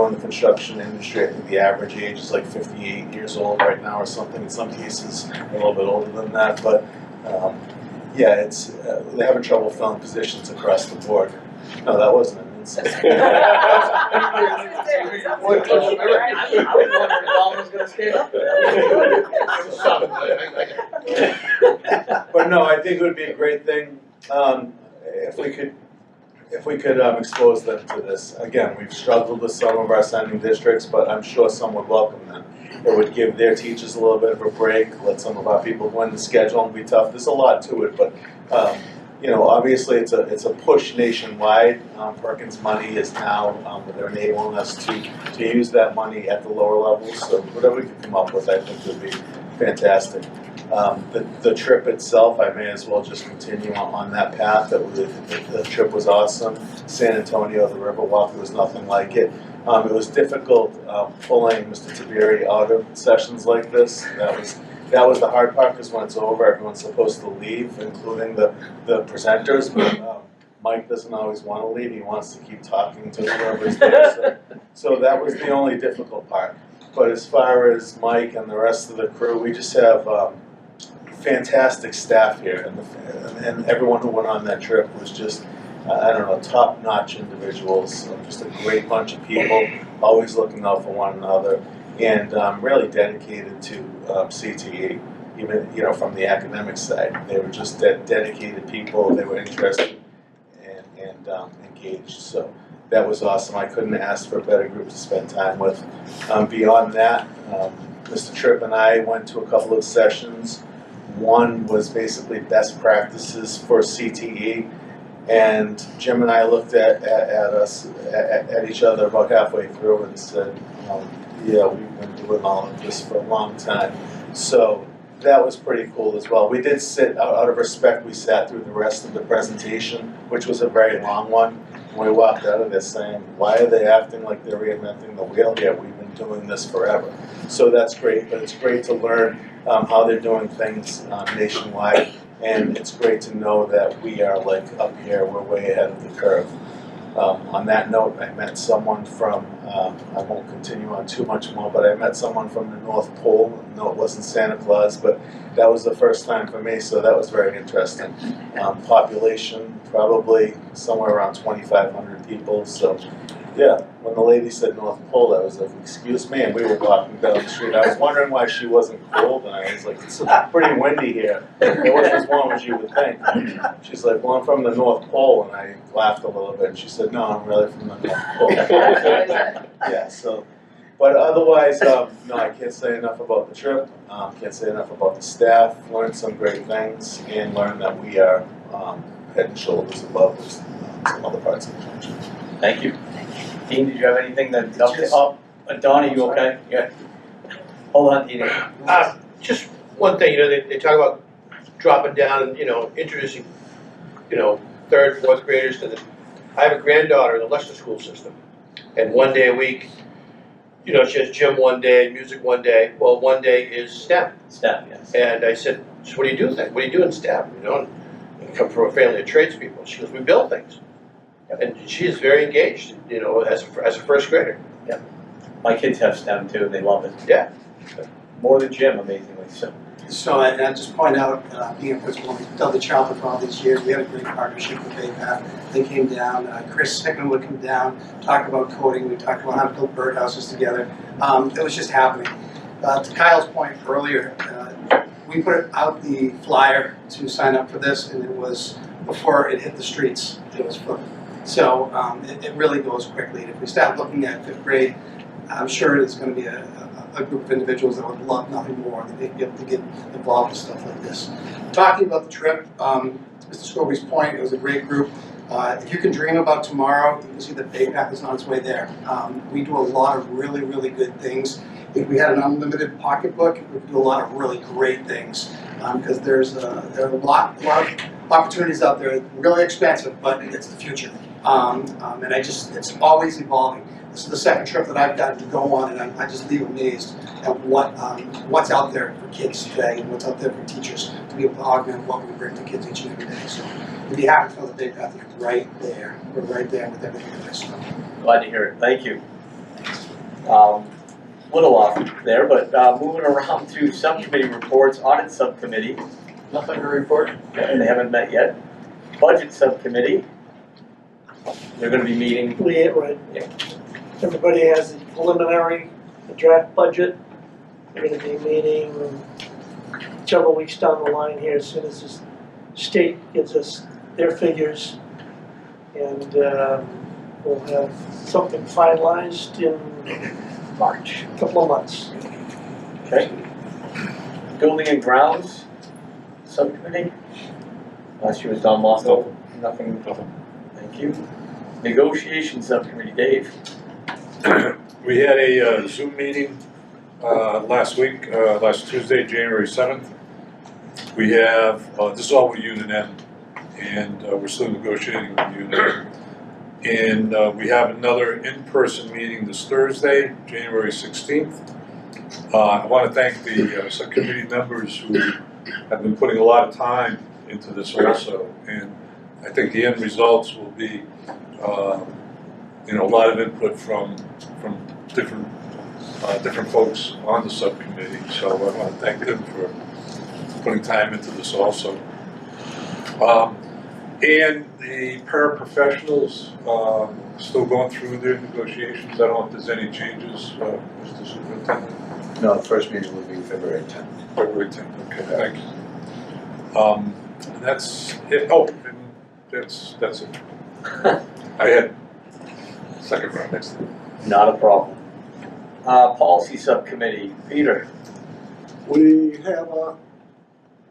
in the construction industry, I think the average age is like 58 years old right now or something. In some cases, a little bit older than that. But yeah, it's they're having trouble filling positions across the board. No, that wasn't an insult. But no, I think it would be a great thing if we could expose them to this. Again, we've struggled with some of our sending districts, but I'm sure some would welcome them. It would give their teachers a little bit of a break, let some of our people go in the schedule and be tough. There's a lot to it, but you know, obviously it's a push nationwide. Perkins money is now, they're enabling us to use that money at the lower levels. So whatever we can come up with, I think would be fantastic. The trip itself, I may as well just continue on that path. The trip was awesome. San Antonio, the Riverwalk, there was nothing like it. It was difficult pulling Mr. Tiberi out of sessions like this. That was the hard part, because when it's over, everyone's supposed to leave, including the presenters. But Mike doesn't always want to leave. He wants to keep talking to whoever's there. So that was the only difficult part. But as far as Mike and the rest of the crew, we just have fantastic staff here, and everyone who went on that trip was just, I don't know, top-notch individuals, just a great bunch of people, always looking out for one another, and really dedicated to CTE, even, you know, from the academic side. They were just dedicated people. They were interested and engaged. So that was awesome. I couldn't ask for a better group to spend time with. Beyond that, Mr. Tripp and I went to a couple of sessions. One was basically best practices for CTE, and Jim and I looked at each other about halfway through and said, yeah, we've been doing all of this for a long time. So that was pretty cool as well. We did sit, out of respect, we sat through the rest of the presentation, which was a very long one. And we walked out of this saying, why are they acting like they're reinventing the wheel? Yeah, we've been doing this forever. So that's great, but it's great to learn how they're doing things nationwide, and it's great to know that we are like up here, we're way ahead of the curve. On that note, I met someone from, I won't continue on too much more, but I met someone from the North Pole. No, it wasn't Santa Claus, but that was the first time for me, so that was very interesting. Population, probably somewhere around 2,500 people, so yeah, when the lady said North Pole, I was like, excuse me, and we were walking down the street. I was wondering why she wasn't cold, and I was like, it's pretty windy here. It wasn't as warm as you would think. She's like, well, I'm from the North Pole, and I laughed a little bit, and she said, no, I'm really from the North Pole. Yeah, so, but otherwise, no, I can't say enough about the trip, can't say enough about the staff, learned some great things, and learned that we are head and shoulders above some other parts of the country. Thank you. Dean, did you have anything that, Donnie, you okay? Yeah. Hold on, Dean. Just one thing, they talk about dropping down and, introducing, third, fourth graders to the, I have a granddaughter in the Leicester school system. And one day a week, she has gym one day, music one day. Well, one day is STEM. STEM, yes. And I said, so what do you do then? What do you do in STEM? And I come from a family of tradespeople. She goes, we build things. And she is very engaged, as a first grader. Yeah. My kids have STEM too, they love it. Yeah. More than gym, amazingly so. So I just point out, being a principal, we've done the child for all these years. We had a great partnership with APAP. They came down. Chris Hickman would come down, talk about coding. We talked about how to build birdhouses together. It was just happening. To Kyle's point earlier, we put out the flyer to sign up for this, and it was before it hit the streets. It was for. So it really goes quickly. And if we start looking at 5th grade, I'm sure it's going to be a group of individuals that would love nothing more than they'd be able to get involved with stuff like this. Talking about the trip, Mr. Scobie's point, it was a great group. If you can dream about tomorrow, you can see that APAC is on its way there. We do a lot of really, really good things. If we had an unlimited pocketbook, we could do a lot of really great things because there are a lot of opportunities out there. Really expensive, but it's the future. And it's always evolving. This is the second trip that I've gotten to go on, and I just leave amazed at what's out there for kids today and what's out there for teachers to be able to augment what we bring to kids each and every day. So we'd be happy to know that they've got it right there. We're right there with everything that they're doing. Glad to hear it. Thank you. Little off there, but moving around to subcommittee reports, audit subcommittee. Nothing to report. Okay, they haven't met yet. Budget subcommittee. They're going to be meeting. Right. Yeah. Everybody has the preliminary, the draft budget. We're going to be meeting several weeks down the line here as soon as the state gives us their figures. And we'll have something finalized in March. A couple of months. Okay. Building and grounds subcommittee. Last year was Don Mosto. Nothing. Thank you. Negotiation subcommittee, Dave. We had a Zoom meeting last week, last Tuesday, January 7th. We have, this is all with Unit M, and we're still negotiating with Unit M. And we have another in-person meeting this Thursday, January 16th. I want to thank the subcommittee members who have been putting a lot of time into this also, and I think the end results will be a lot of input from different folks on the subcommittee. So I want to thank them for putting time into this also. And the paraprofessionals still going through their negotiations. I don't know if there's any changes, Mr. Superintendent. No, the first meeting will be February 10th. February 10th. Okay, thank you. And that's it. Oh, and that's it. I had second round next time. Not a problem. Policy subcommittee, Peter. We have a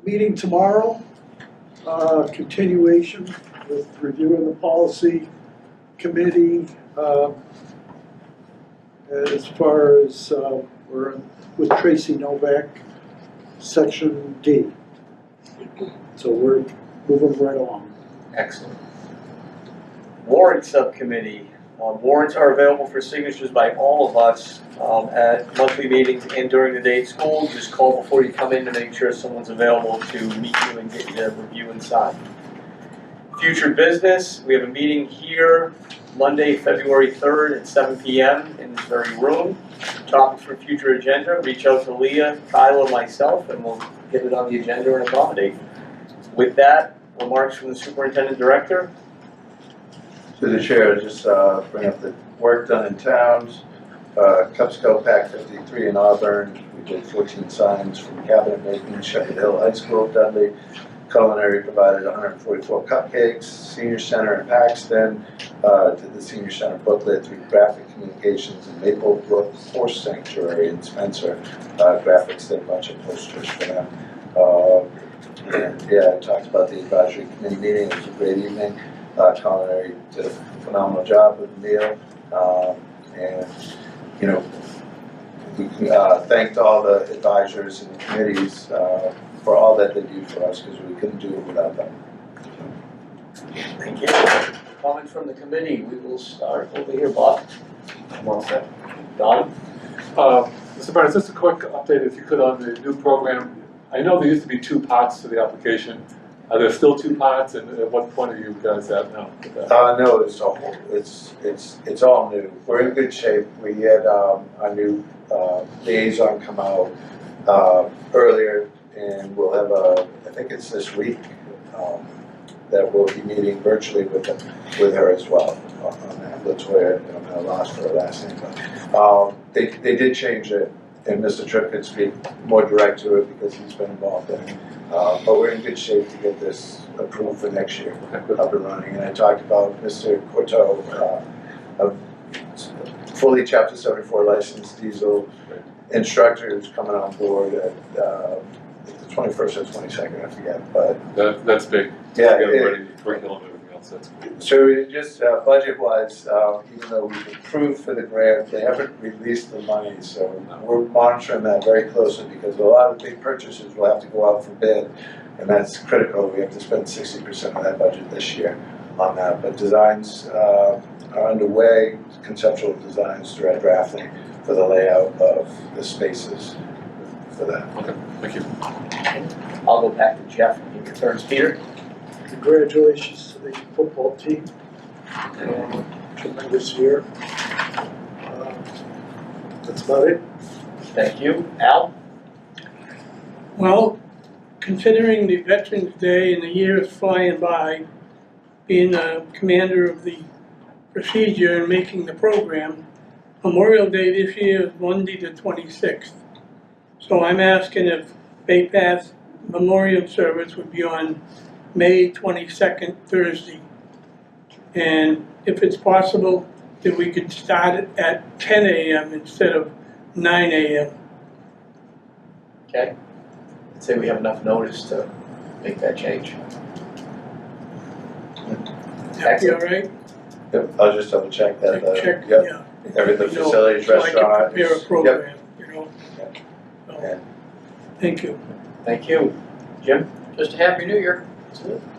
meeting tomorrow, continuation with reviewing the policy committee. As far as we're with Tracy Novak, section D. So we're moving right along. Excellent. Warrant subcommittee, Warrants are available for signatures by all of us at monthly meetings and during the day at school. Just call before you come in to make sure someone's available to meet you and get you to review and sign. Future business, we have a meeting here Monday, February 3rd at 7 p.m. in this very room. Topics for future agenda, reach out to Leah, Kyle, and myself, and we'll get it on the agenda and accommodate. With that, remarks from the superintendent director. To the chair, just bring up the work done in towns. Cub Scout Pack 53 in Auburn. We did 14 signs from cabinet making, Shepherd Hill High School, Dudley. Culinary provided 144 cupcakes. Senior Center in Paxton did the Senior Center booklet through Graphic Communications in Maple Brook Horse Sanctuary in Spencer. Graphics did a bunch of posters for them. And yeah, I talked about the advisory committee meeting. It was a great evening. Culinary did a phenomenal job with the meal. And, you know, we thanked all the advisors and committees for all that they do for us, because we couldn't do it without them. Thank you. Comments from the committee. We will start over here, Bob. I'm all set. Don? Mr. Burns, just a quick update, if you could, on the new program. I know there used to be 2 parts to the application. Are there still 2 parts, and at what point are you guys at now? No, it's all new. We're in good shape. We had our new liaison come out earlier, and we'll have I think it's this week, that we'll be meeting virtually with her as well on that. Latoya, I lost her last name, but they did change it, and Mr. Tripp can speak more direct to it because he's been involved in it. But we're in good shape to get this approved for next year, up and running. And I talked about Mr. Corto, a fully Chapter 74 licensed diesel instructor who's coming on board at the 21st or 22nd, I forget. But that's big. Yeah. Get ready, curriculum and everything else. That's good. So it just budget-wise, even though we've approved for the grant, they haven't released the money. So we're monitoring that very closely, because a lot of the big purchases will have to go out for bid, and that's critical. We have to spend 60% of that budget this year on that. But designs are underway, conceptual designs through drafting for the layout of the spaces for that. Okay, thank you. I'll go back to Jeff and he returns. Peter? Congratulations to the football team. Tremendous year. That's about it. Thank you. Al? Well, considering the Veterans Day and the year is flying by, being a commander of the procedure and making the program, Memorial Day this year is Monday the 26th. So I'm asking if Bay Path Memorial Service would be on May 22nd, Thursday. And if it's possible, that we could start it at 10 a.m. instead of 9 a.m. Okay. I'd say we have enough notice to make that change. That be all right? Yep, I'll just double check that. Check, Yep. yeah. The facilities, So I can restaurant. prepare a program, you know? Yep. So, Yeah. thank you. Thank you. Jim? Just a happy new year.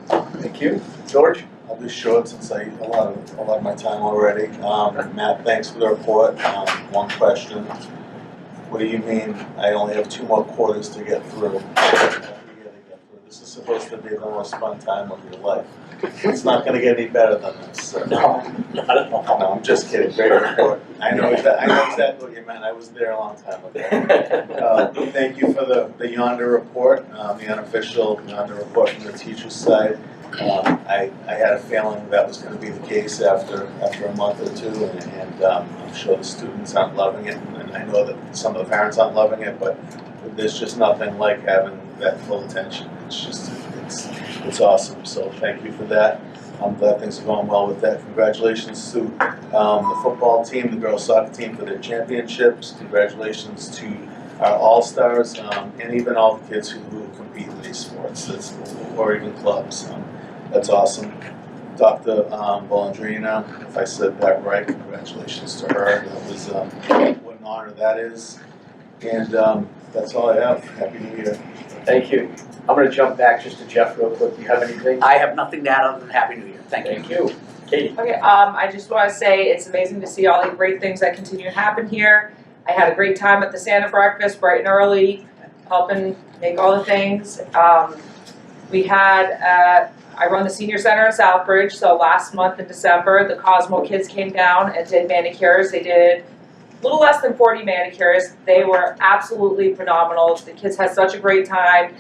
Thank you. George? I'll be short since I a lot of my time already. Matt, thanks for the report. One question. What do you mean I only have 2 more quarters to get through? This is supposed to be the most fun time of your life. It's not gonna get any better than this, so. No, not at all. No, I'm just kidding, great report. I know exactly what you meant, I was there a long time ago. Thank you for the Yonder report, the unofficial Yonder report from the teacher's side. I had a feeling that was gonna be the case after a month or 2, and I'm sure the students aren't loving it, and I know that some of the parents aren't loving it, but there's just nothing like having that full attention. It's awesome, so thank you for that. I'm glad things are going well with that. Congratulations to the football team, the girls soccer team for their championships. Congratulations to our all-stars, and even all the kids who compete in these sports, or even clubs. That's awesome. Dr. Bolandrina, if I said that right, congratulations to her. That was what an honor that is. And that's all I have. Happy New Year. Thank you. I'm going to jump back just to Jeff real quick. Do you have anything? I have nothing to add other than Happy New Year. Thank you. Thank you. Katie? Okay, I just wanna say it's amazing to see all the great things that continue to happen here. I had a great time at the Santa breakfast, bright and early, helping make all the things. We had, I run the senior center in Southbridge, so last month in December, the Cosmo kids came down and did manicures. They did a little less than 40 manicures. They were absolutely phenomenal. The kids had such a great time.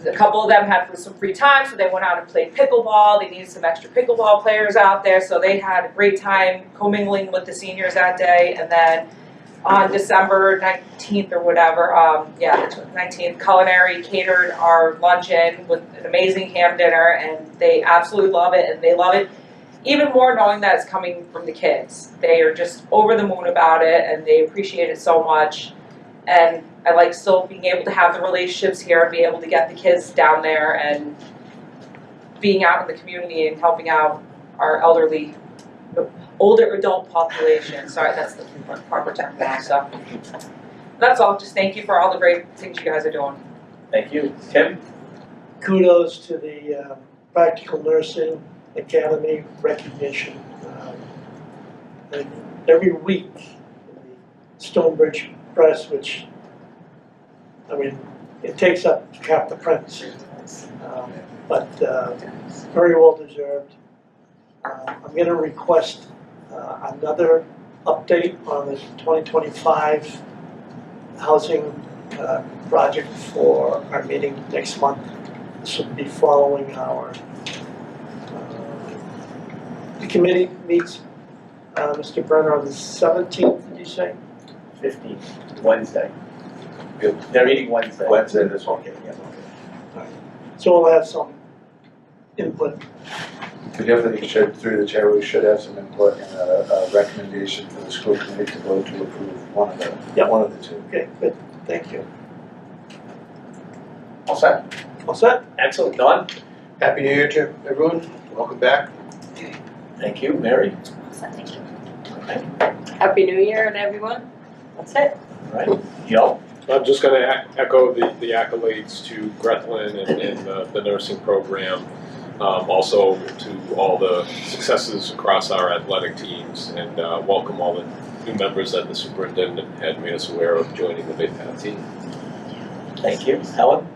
A couple of them had some free time, so they went out and played pickleball. They needed some extra pickleball players out there, so they had a great time commingling with the seniors that day. And then on December 19th or whatever, the 19th, Culinary catered our luncheon with an amazing ham dinner, and they absolutely love it, and they love it even more knowing that it's coming from the kids. They are just over the moon about it, and they appreciate it so much. And I like still being able to have the relationships here and be able to get the kids down there and being out in the community and helping out our elderly, older adult population. Sorry, that's the proper term now, so. That's all, just thank you for all the great things you guys are doing. Thank you. Tim? Kudos to the Practical Nursing Academy recognition. And every week, in the Stonebridge Press, which, I mean, it takes up half the print, but very well deserved. I'm going to request another update on the 2025 housing project for our meeting next month. This will be following our, the committee meets, Mr. Brenner, on the 17th, did you say? 15th, Wednesday. Good. They're meeting Wednesday. Wednesday this one. Okay, yeah. So we'll have some input. We definitely should, through the chair, we should have some input and a recommendation for the school committee to vote to approve one of the two. Okay, good, thank you. All set? All set? Excellent. Don? Happy New Year to everyone, welcome back. Thank you. Mary? Thank you. Okay. Happy New Year and everyone. That's it. All right. Joe? I'm just gonna echo the accolades to Grethlin and the nursing program. Also to all the successes across our athletic teams, and welcome all the new members that the superintendent had made us aware of joining the Big Path team. Thank you. Helen?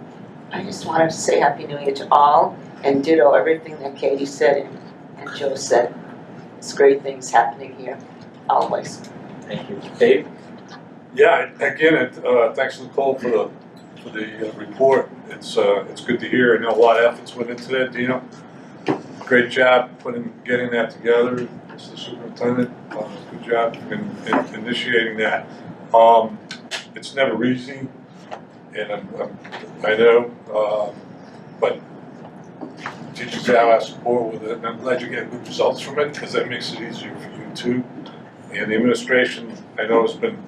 I just wanted to say Happy New Year to all and ditto everything that Katie said and Joe said. It's great things happening here, always. Thank you. Dave? Yeah, again, thanks Nicole for the report. It's good to hear. I know a lot of efforts went into that, Dino. Great job getting that together, Mr. Superintendent. Good job in initiating that. It's never easy, and I know, but teachers have our support with it, and I'm glad you're getting good results from it because that makes it easier for you too. And the administration, I know, has been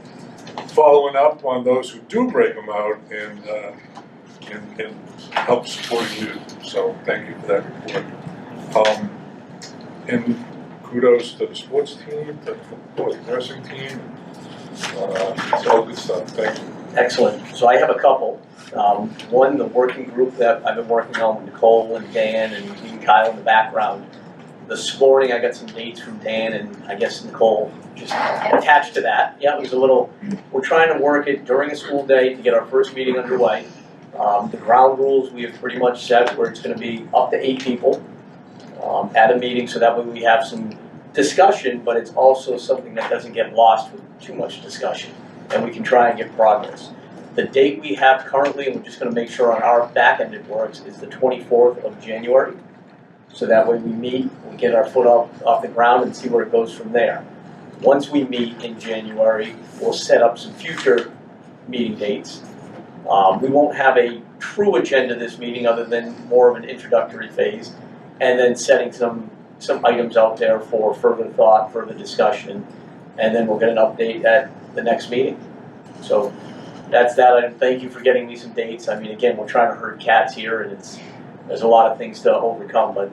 following up on those who do break them out and help support you. So thank you for that report. And kudos to the sports team, to the nursing team. It's all good stuff. Thank you. Excellent. So I have a couple. One, the working group that I've been working on with Nicole and Dan and even Kyle in the background. This morning I got some dates from Dan and I guess Nicole just attached to that. Yeah, it was a little, we're trying to work it during a school day to get our first meeting underway. The ground rules we have pretty much set where it's going to be up to 8 people at a meeting, so that way we have some discussion, but it's also something that doesn't get lost with too much discussion, and we can try and get progress. The date we have currently, and we're just going to make sure on our back end it works, is the 24th of January. So that way we meet, we get our foot off the ground and see where it goes from there. Once we meet in January, we'll set up some future meeting dates. We won't have a true agenda this meeting other than more of an introductory phase, and then setting some items out there for further thought, further discussion, and then we'll get an update at the next meeting. So that's that. And thank you for getting me some dates. I mean, again, we're trying to herd cats here, and there's a lot of things to overcome, but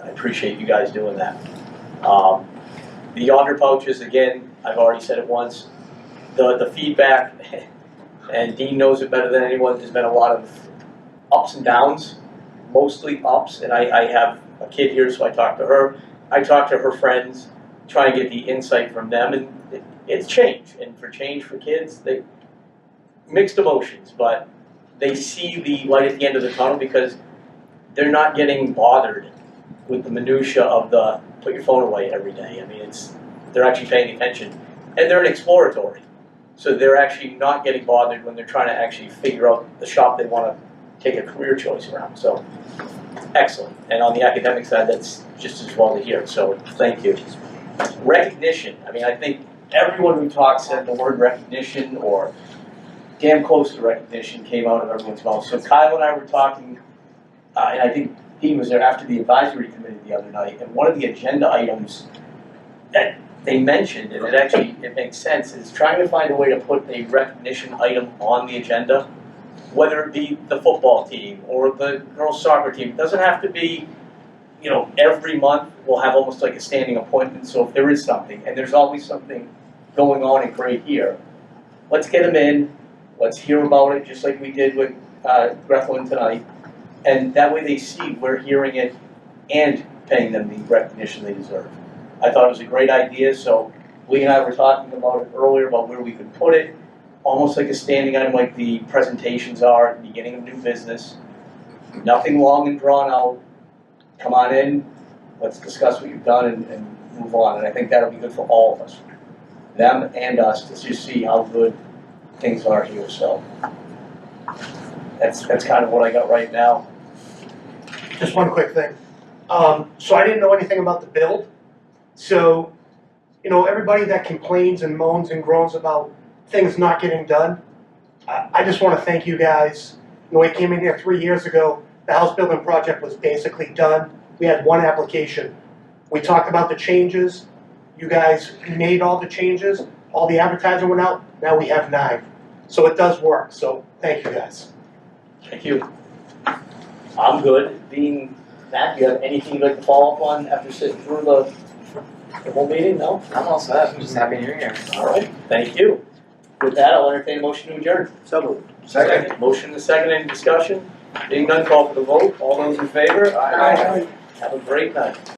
I appreciate you guys doing that. The yonder pouches, again, I've already said it once. The feedback, and Dean knows it better than anyone, there's been a lot of ups and downs, mostly ups, and I have a kid here, so I talked to her. I talked to her friends, try and get the insight from them, and it's change. And for change for kids, they mixed emotions, but they see the light at the end of the tunnel because they're not getting bothered with the minutia of the put your phone away every day. I mean, they're actually paying attention, and they're exploratory. So they're actually not getting bothered when they're trying to actually figure out the shop they want to take a career choice around. So excellent. And on the academic side, that's just as well to hear. So thank you. Recognition. I mean, I think everyone who talked said the word recognition or damn close to recognition came out of everyone's mouth. So Kyle and I were talking, and I think Dean was there after the advisory committee the other night, and one of the agenda items that they mentioned, and it makes sense, is trying to find a way to put a recognition item on the agenda, whether it be the football team or the girls soccer team. It doesn't have to be, every month we'll have almost like a standing appointment, so if there is something, and there's always something going on in grade here, let's get them in, let's hear about it, just like we did with Greflin tonight, and that way they see we're hearing it and paying them the recognition they deserve. I thought it was a great idea, so Lee and I were talking about it earlier about where we could put it, almost like a standing item like the presentations are at the beginning of new business. Nothing long and drawn out. Come on in, let's discuss what you've done and move on. And I think that'll be good for all of us, them and us, to just see how good things are here. So that's kind of what I got right now. Just one quick thing. So I didn't know anything about the build. So, everybody that complains and moans and groans about things not getting done, I just want to thank you guys. We came in here 3 years ago. The house building project was basically done. We had one application. We talked about the changes. You guys made all the changes. All the advertising went out. Now we have 9. So it does work. So thank you guys. Thank you. I'm good. Matt, do you have anything you'd like to follow up on after sitting through the whole meeting? No? I'm all set. I'm just happy New Year. All right. Thank you. With that, I'll entertain a motion to adjourn. So moved. Second. Motion to second. Any discussion? Being none, call for the vote. All those in favor? Aye. Have a great night.